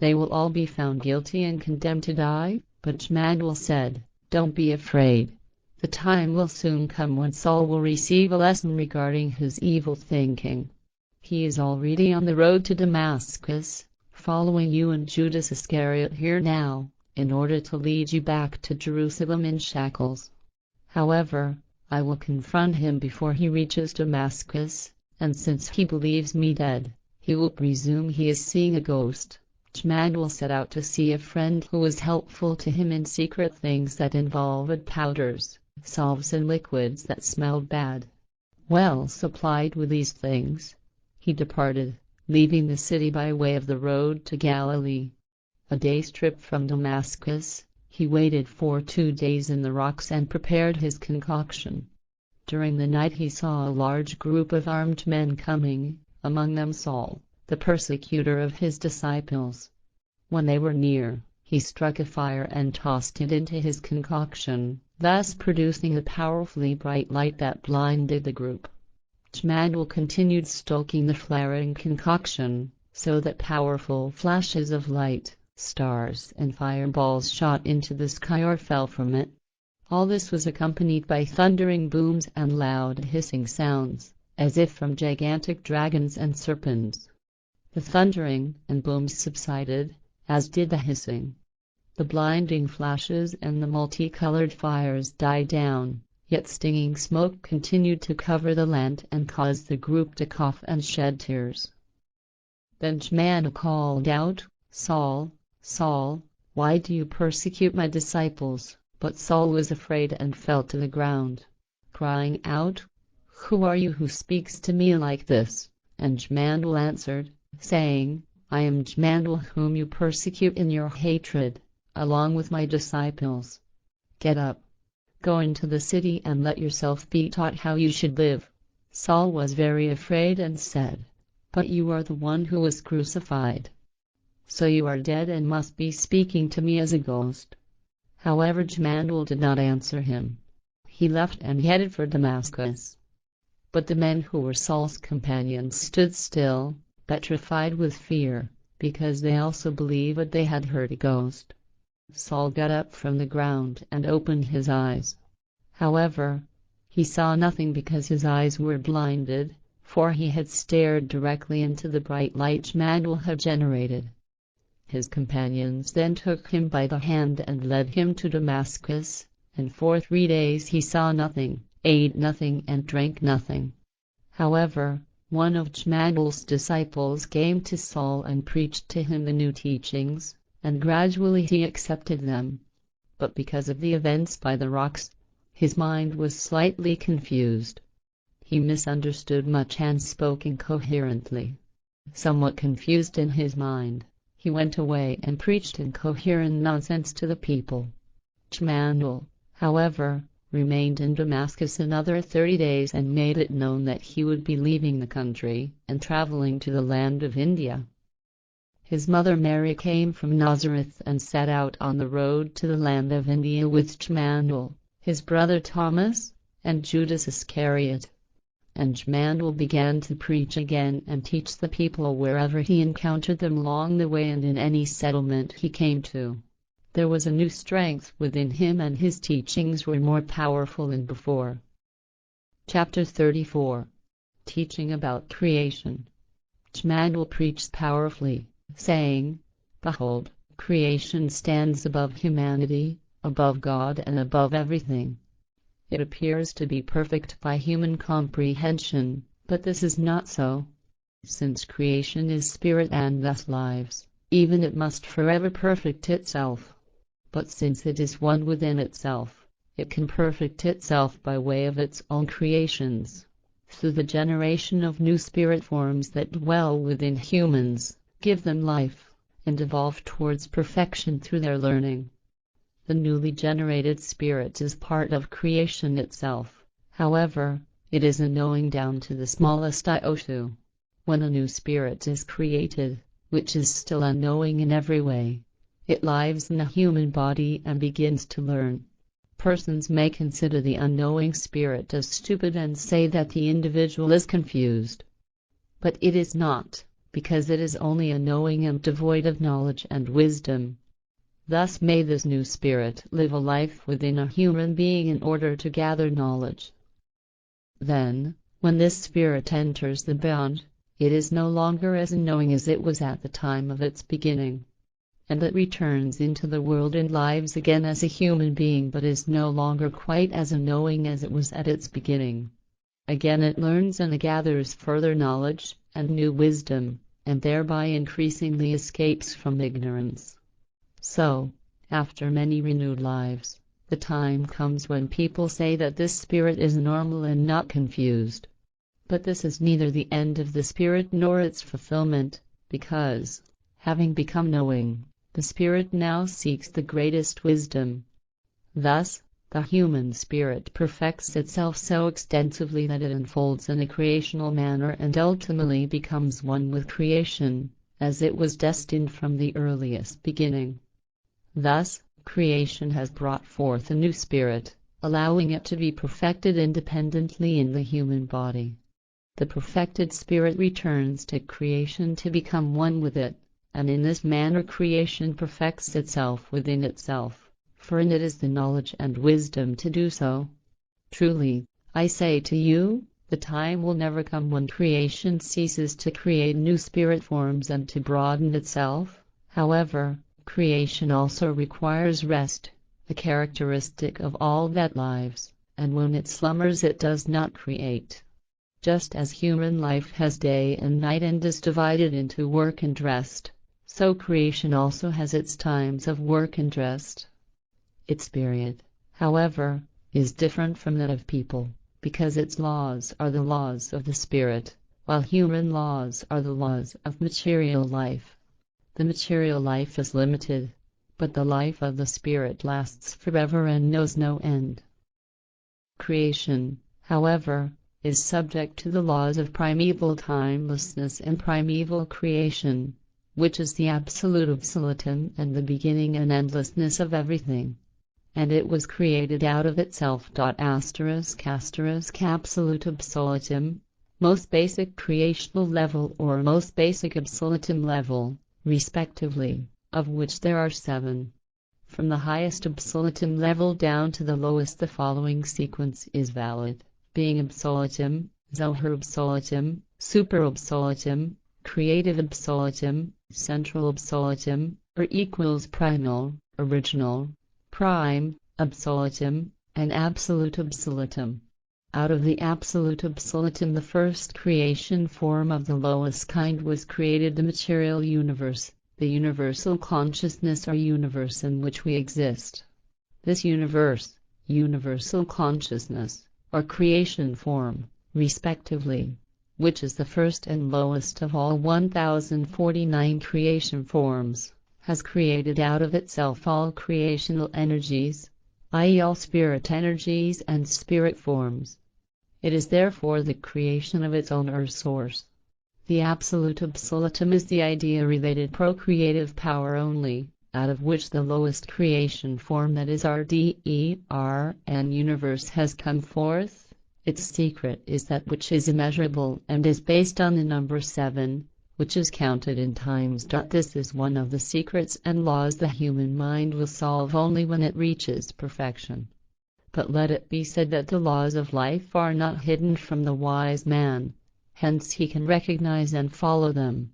They will all be found guilty and condemned to die. But Jmmanuel said, "Don't be afraid. The time will soon come when Saul will receive a lesson regarding his evil thinking. He is already on the road to Damascus, following you and Judas Iscariot here now, in order to lead you back to Jerusalem in shackles. However, I will confront him before he reaches Damascus, and since he believes me dead, he will presume he is seeing a ghost." Jmmanuel set out to see a friend who was helpful to him in secret things that involved powders, salves and liquids that smelled bad. Well supplied with these things, he departed, leaving the city by way of the road to Galilee. A day's trip from Damascus, he waited for 2 days in the rocks and prepared his concoction. During the night he saw a large group of armed men coming, among them Saul, the persecutor of his disciples. When they were near, he struck a fire and tossed it into his concoction, thus producing a powerfully bright light that blinded the group. Jmmanuel continued stoking the flaring concoction, so that powerful flashes of light, stars and fireballs shot into the sky or fell from it. All this was accompanied by thundering booms and loud hissing sounds, as if from gigantic dragons and serpents. The thundering and booms subsided, as did the hissing. The blinding flashes and the multicolored fires died down, yet stinging smoke continued to cover the land and caused the group to cough and shed tears. Then Jmmanuel called out, "Saul, Saul, why do you persecute my disciples?" But Saul was afraid and fell to the ground, crying out, "Who are you who speaks to me like this?" And Jmmanuel answered, saying, "I am Jmmanuel whom you persecute in your hatred, along with my disciples. Get up, go into the city and let yourself be taught how you should live." Saul was very afraid and said, "But you are the one who was crucified. So you are dead and must be speaking to me as a ghost." However, Jmmanuel did not answer him. He left and headed for Damascus. But the men who were Saul's companions stood still, petrified with fear, because they also believed they had heard a ghost. Saul got up from the ground and opened his eyes. However, he saw nothing because his eyes were blinded, for he had stared directly into the bright light Jmmanuel had generated. His companions then took him by the hand and led him to Damascus, and for 3 days he saw nothing, ate nothing and drank nothing. However, one of Jmmanuel's disciples came to Saul and preached to him the new teachings, and gradually he accepted them. But because of the events by the rocks, his mind was slightly confused. He misunderstood much and spoke incoherently. Somewhat confused in his mind, he went away and preached incoherent nonsense to the people. Jmmanuel, however, remained in Damascus another 30 days and made it known that he would be leaving the country and traveling to the land of India. His mother Mary came from Nazareth and set out on the road to the land of India with Jmmanuel, his brother Thomas, and Judas Iscariot. And Jmmanuel began to preach again and teach the people wherever he encountered them along the way and in any settlement he came to. There was a new strength within him and his teachings were more powerful than before. Chapter 34. Teaching about Creation. Jmmanuel preached powerfully, saying, "Behold, creation stands above humanity, above God and above everything. It appears to be perfect by human comprehension, but this is not so. Since creation is spirit and thus lives, even it must forever perfect itself. But since it is one within itself, it can perfect itself by way of its own creations, through the generation of new spirit forms that dwell within humans, give them life, and evolve towards perfection through their learning. The newly generated spirit is part of creation itself, however, it is a knowing down to the smallest iota. When a new spirit is created, which is still unknowing in every way, it lives in a human body and begins to learn. Persons may consider the unknowing spirit as stupid and say that the individual is confused. But it is not, because it is only a knowing and devoid of knowledge and wisdom. Thus may this new spirit live a life within a human being in order to gather knowledge. Then, when this spirit enters the beyond, it is no longer as a knowing as it was at the time of its beginning. And it returns into the world and lives again as a human being, but is no longer quite as a knowing as it was at its beginning. Again it learns and gathers further knowledge and new wisdom, and thereby increasingly escapes from ignorance. So, after many renewed lives, the time comes when people say that this spirit is normal and not confused. But this is neither the end of the spirit nor its fulfillment, because, having become knowing, the spirit now seeks the greatest wisdom. Thus, the human spirit perfects itself so extensively that it unfolds in a creational manner and ultimately becomes one with creation, as it was destined from the earliest beginning. Thus, creation has brought forth a new spirit, allowing it to be perfected independently in the human body. The perfected spirit returns to creation to become one with it, and in this manner creation perfects itself within itself, for in it is the knowledge and wisdom to do so. Truly, I say to you, the time will never come when creation ceases to create new spirit forms and to broaden itself. However, creation also requires rest, a characteristic of all that lives, and when it slumbers it does not create. Just as human life has day and night and is divided into work and rest, so creation also has its times of work and rest. Its spirit, however, is different from that of people, because its laws are the laws of the spirit, while human laws are the laws of material life. The material life is limited, but the life of the spirit lasts forever and knows no end. Creation, however, is subject to the laws of primeval timelessness and primeval creation, which is the absolute absolutum and the beginning and endlessness of everything. And it was created out of itself. Absolute absolutum, most basic creational level or most basic absolutum level, respectively, of which there are 7. From the highest absolutum level down to the lowest the following sequence is valid, being absolutum, Zohar absolutum, super absolutum, creative absolutum, central absolutum, or equals primal, original, prime, absolutum, and absolute absolutum. Out of the absolute absolutum the first creation form of the lowest kind was created, the material universe, the universal consciousness or universe in which we exist. This universe, universal consciousness, or creation form, respectively, which is the first and lowest of all 1049 creation forms, has created out of itself all creational energies, i.e. all spirit energies and spirit forms. It is therefore the creation of its own or source. The absolute absolutum is the idea-related procreative power only, out of which the lowest creation form, that is RDER universe, has come forth. Its secret is that which is immeasurable and is based on the number 7, which is counted in times. This is one of the secrets and laws the human mind will solve only when it reaches perfection. But let it be said that the laws of life are not hidden from the wise man, hence he can recognize and follow them.